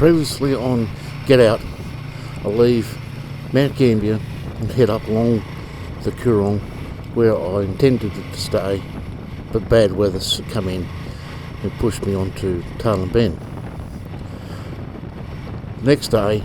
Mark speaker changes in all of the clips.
Speaker 1: Previously on Get Out, I leave Mount Gambier and head up along the Coorong where I intended to stay, but bad weather come in and pushed me on to Tarlin Bend. The next day,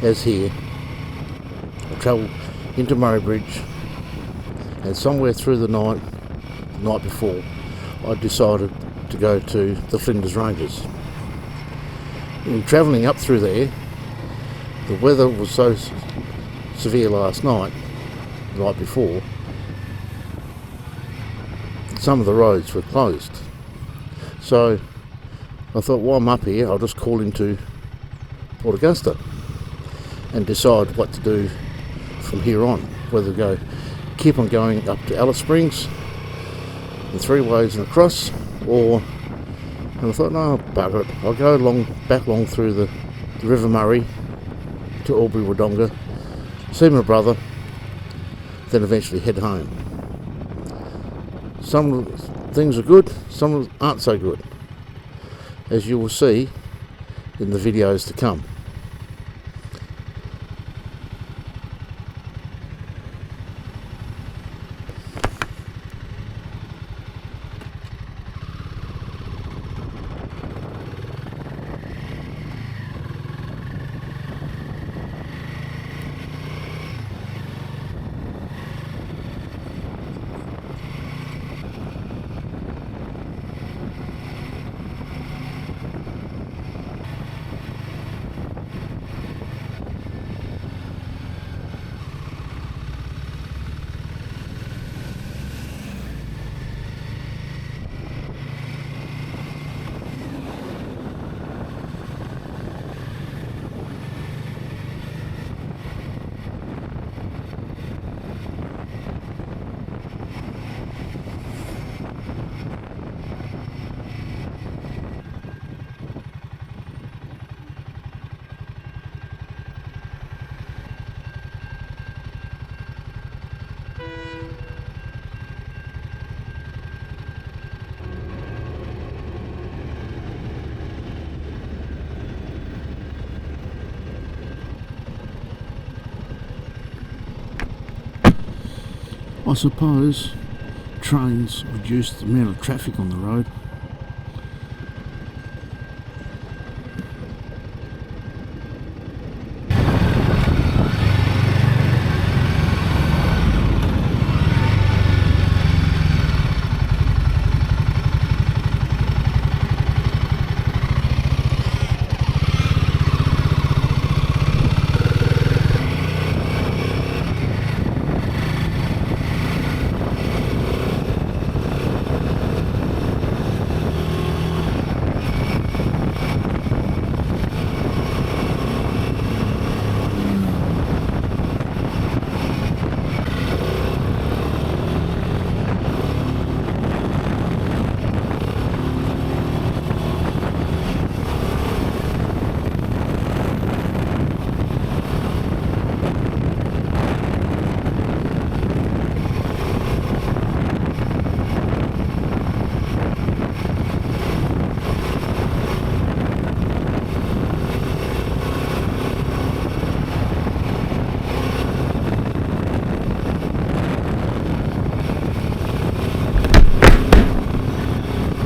Speaker 1: as here, I travelled into Murray Bridge, and somewhere through the night before, I decided to go to the Flinders Rangers. In travelling up through there, the weather was so severe last night, the night before, some of the roads were closed. So I thought, while I'm up here, I'll just call into Port Augusta and decide what to do from here on, whether to keep on going up to Alice Springs, the 3 ways and across, and I thought, no, bugger it, I'll go back along through the River Murray to Albury Wodonga, see my brother, then eventually head home. Some things are good, some aren't so good, as you will see in the videos to come. I suppose trains reduce the amount of traffic on the road.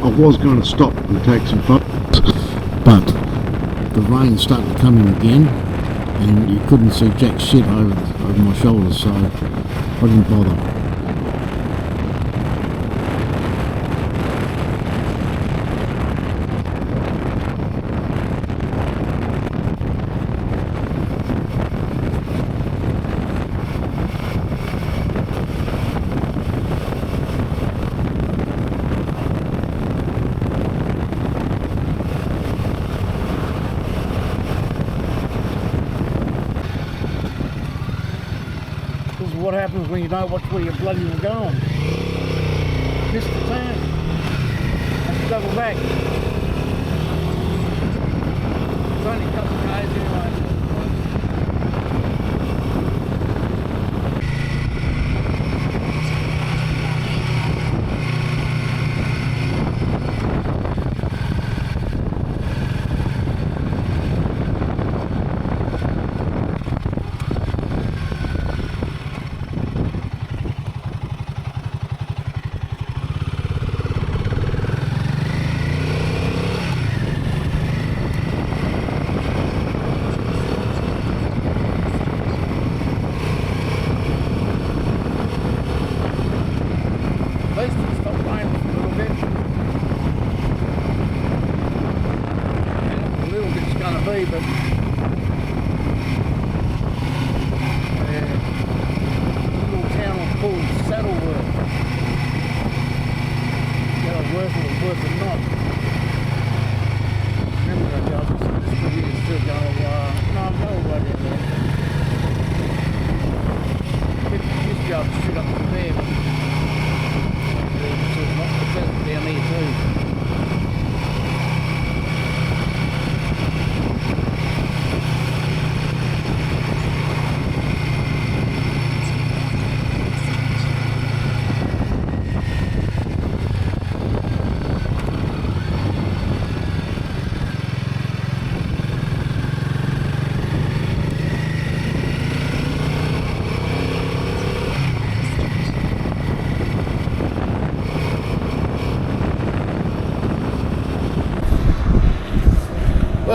Speaker 1: I was going to stop and take some photos, but the rain started to come in again and you couldn't see jack shit over my shoulders, so I didn't bother. What happens when you don't watch where you're bloody well going? Missed the turn. Have to double back. It's only a couple of k's anyway.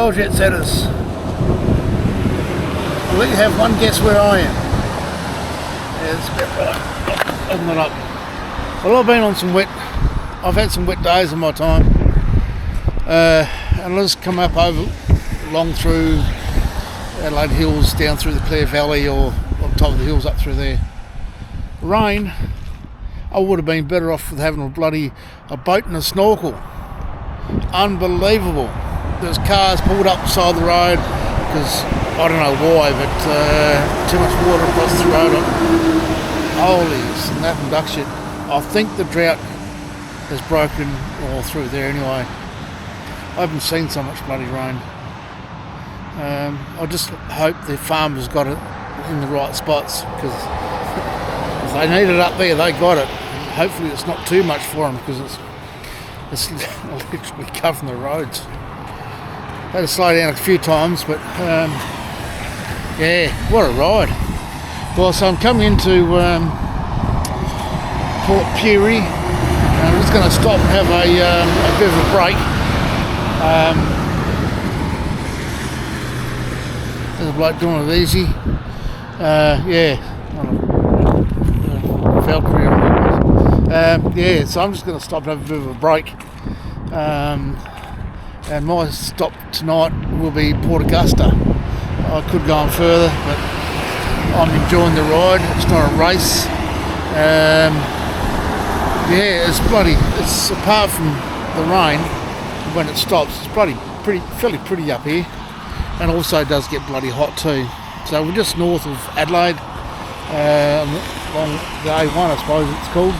Speaker 1: well, jet setters. I'll let you have one guess where I am. Yeah, it's about right. Open it up. Well, I've been on some wet. I've had some wet days in my time, and I'll just come up along through Adelaide Hills, down through the Clare Valley, or on top of the hills up through there. Rain. I would have been better off with having a boat and a snorkel. Unbelievable. There's cars pulled up the side of the road because I don't know why, but too much water across the road. Holy snap and duck shit. I think the drought has broken all through there anyway. I haven't seen so much bloody rain. I just hope the farmers got it in the right spots, because if they need it up there, they got it. Hopefully it's not too much for them, because it's literally covering the roads. Had to slow down a few times, but yeah, what a ride. Well, so I'm coming into Port Pirie, and I'm just going to stop and have a bit of a break. There's a bloke doing it easy. Yeah, Valkyrie. Yeah, so I'm just going to stop and have a bit of a break. And my stop tonight will be Port Augusta. I could go on further, but I'm enjoying the ride. It's not a race. Yeah, it's apart from the rain, when it stops, it's fairly pretty up here, and also it does get bloody hot too. So we're just north of Adelaide, along the A1, I suppose it's called.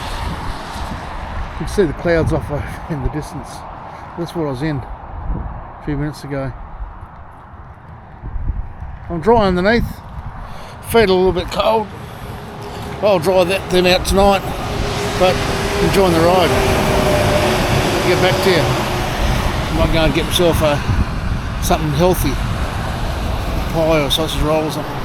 Speaker 1: You can see the clouds off in the distance. That's what I was in a few minutes ago. I'm dry underneath, feet a little bit cold. I'll dry them out tonight, but enjoying the ride. Get back to you. I might go and get myself something healthy, pie or sausage roll or something.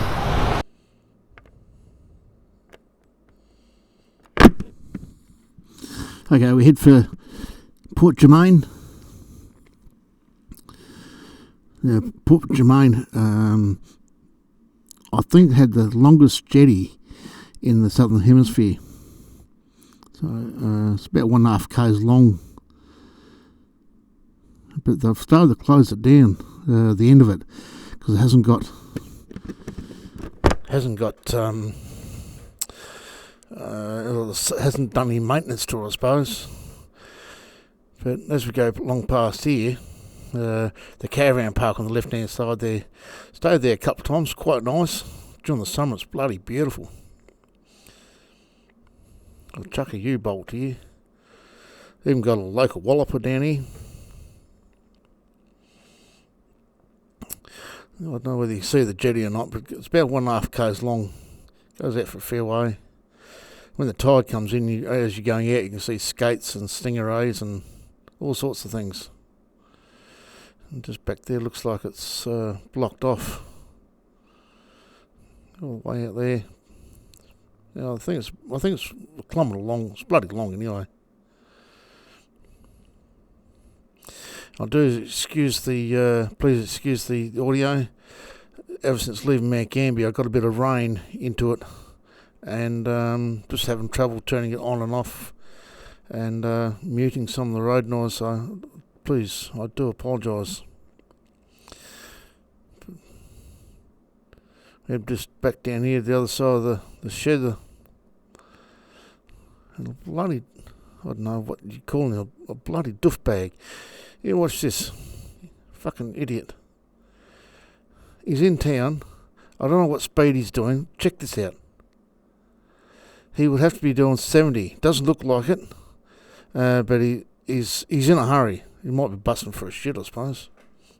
Speaker 1: Okay, we head for Port Germain. Now, Port Germain, I think, had the longest jetty in the southern hemisphere. So it's about 1.5 k's long. But they've started to close it down, the end of it, because it hasn't got hasn't done any maintenance to it, I suppose. But as we go along past here, the caravan park on the left hand side there, stayed there a couple of times, quite nice. During the summer it's bloody beautiful. I'll chuck a U-bolt here. Even got a local walloper down here. I don't know whether you see the jetty or not, but it's about 1.5 k's long. Goes out for a fair way. When the tide comes in, as you're going out, you can see skates and stingrays and all sorts of things. And just back there looks like it's blocked off. All the way out there. Yeah, I think it's a kilometre long. It's bloody long anyway. Please excuse the audio. Ever since leaving Mount Gambier, I got a bit of rain into it, and just having trouble turning it on and off, and muting some of the road noise. So please, I do apologise. We're just back down here, the other side of the shed. And a bloody, I don't know what you call it, a bloody duff bag. Here, watch this. Fucking idiot. He's in town. I don't know what speed he's doing. Check this out. He would have to be doing 70. Doesn't look like it. But he's in a hurry. He might be busting for a shit, I suppose.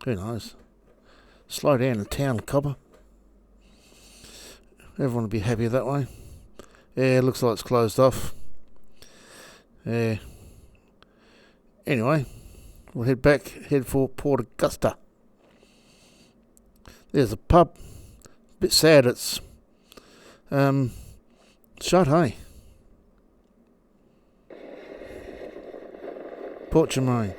Speaker 1: Who knows? Slow down in town, copper. Everyone will be happier that way. Yeah, it looks like it's closed off. Yeah. Anyway, we'll head for Port Augusta. There's a pub. Bit sad it's shut, hey? Port Germain.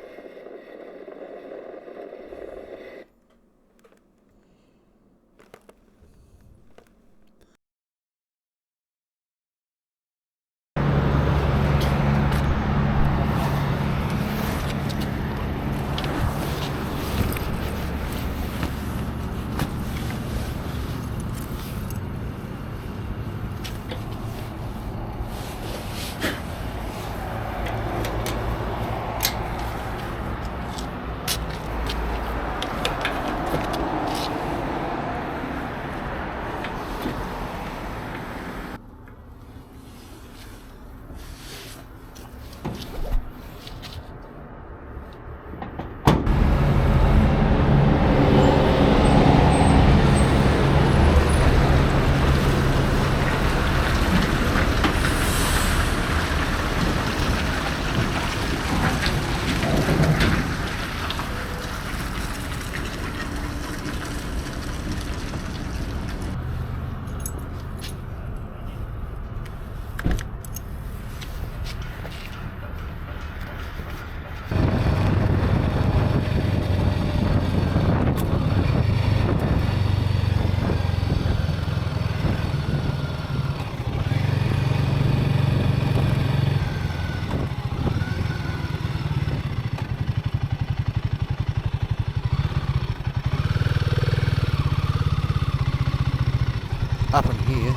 Speaker 1: up in here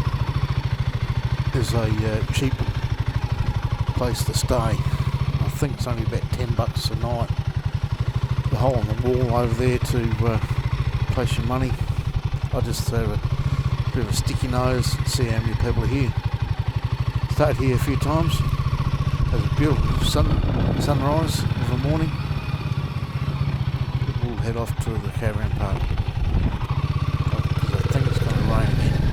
Speaker 1: is a cheap place to stay. I think it's only about $10 a night. The hole in the wall over there to place your money. I just have a bit of a sticky nose and see how many people are here. Stayed here a few times. There's a beautiful sunrise in the morning. We'll head off to the caravan park because I think it's going to rain again.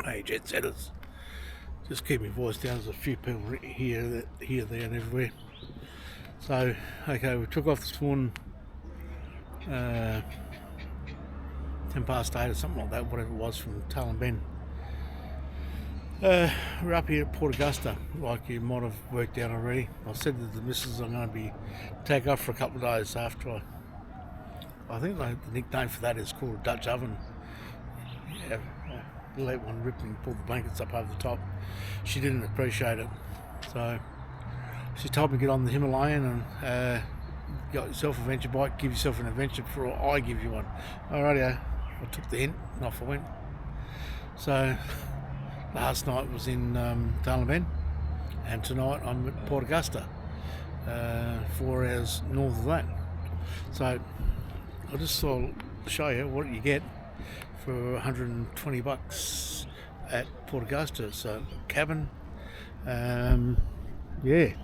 Speaker 1: Hey jet setters, just keep my voice down. There's a few people here, there and everywhere. So okay, we took off this morning 10 past 8 or something like that, whatever it was, from Bend. We're up here at Port Augusta, like you might have worked out already. I said to the missus I'm going to take off for a couple of days after I think the nickname for that is called a Dutch oven. Yeah, I let one rip and pull the blankets up over the top. She didn't appreciate it, so she told me to get on the Himalayan and got yourself an adventure bike, give yourself an adventure before I give you one. Alrighty, I took the hint and off I went. So last night was in Bend, and tonight I'm at Port Augusta, 4 hours north of that. So I just thought I'll show you what you get for $120 at Port Augusta. So cabin, yeah, here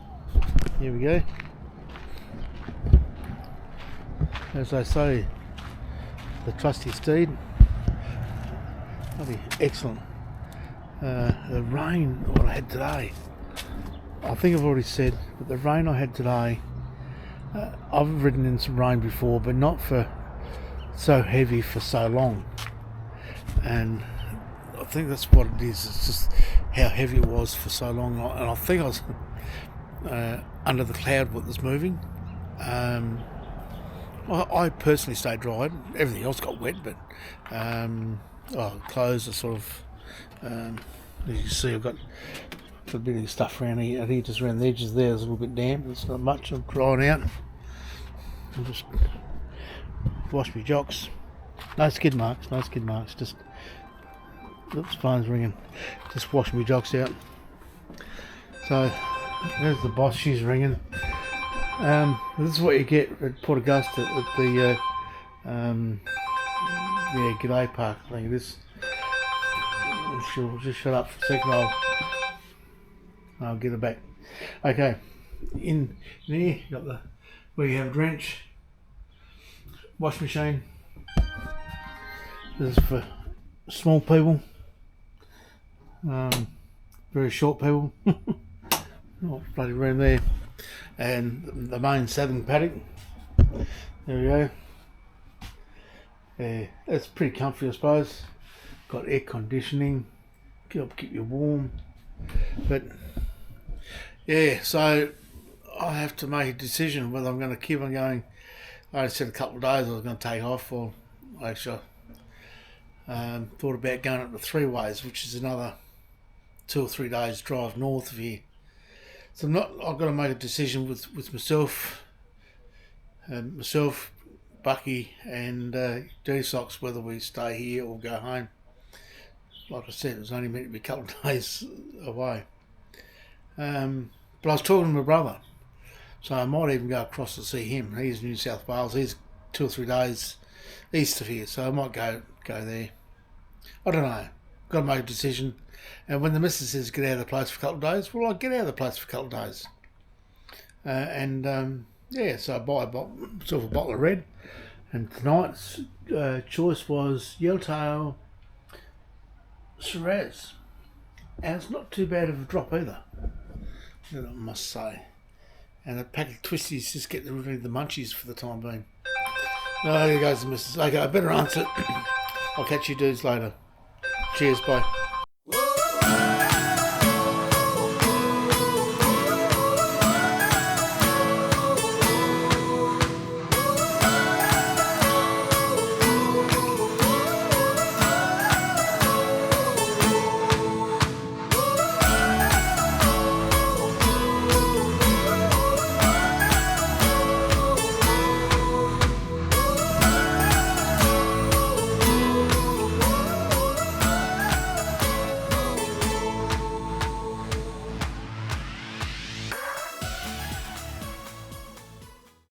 Speaker 1: we go. As I say, the trusty steed. That'll be excellent. The rain what I had today, I think I've already said, but the rain I had today, I've ridden in some rain before, but not for so heavy for so long. And I think that's what it is. It's just how heavy it was for so long. And I think I was under the cloud what was moving. I personally stayed dry. Everything else got wet, but clothes are sort of, as you can see, I've got a bit of stuff around here. I think just around the edges there is a little bit damp. It's not much. I'm drying out. I'll just wash my jocks. No skid marks. Just, oops, phone's ringing. Just wash my jocks out. So there's the boss. She's ringing. This is what you get at Port Augusta at the G'day Park. I think this. She'll just shut up for a second. I'll get her back. Okay, in here you got where you have a drench, wash machine,
Speaker 2: This is for small people, very short people. Oh, bloody room there. And the main southern paddock. There we go. Yeah, it's pretty comfy, I suppose. Got air conditioning, keep you warm. But yeah, so I have to make a decision whether I'm going to keep on going. I said a couple of days I was going to take off, or actually thought about going up to Three Ways, which is another 2 or 3 days drive north of here. So I've got to make a decision with myself, Bucky, and D-Socks whether we stay here or go home. Like I said, it was only meant to be a couple of days away. But I was talking to my brother, so I might even go across to see him. He's in New South Wales. He's 2 or 3 days east of here, so I might go there. I don't know. Got to make a decision. And when the missus says get out of the place for a couple of days, well, I'll get out of the place for a couple of days. So I buy myself a bottle of red. And tonight's choice was Yellowtail Shiraz. And it's not too bad of a drop either, I must say. And a pack of twisties, just get rid of the munchies for the time being. Oh, there goes the missus. Okay, I better answer. I'll catch you dudes later. Cheers, bye.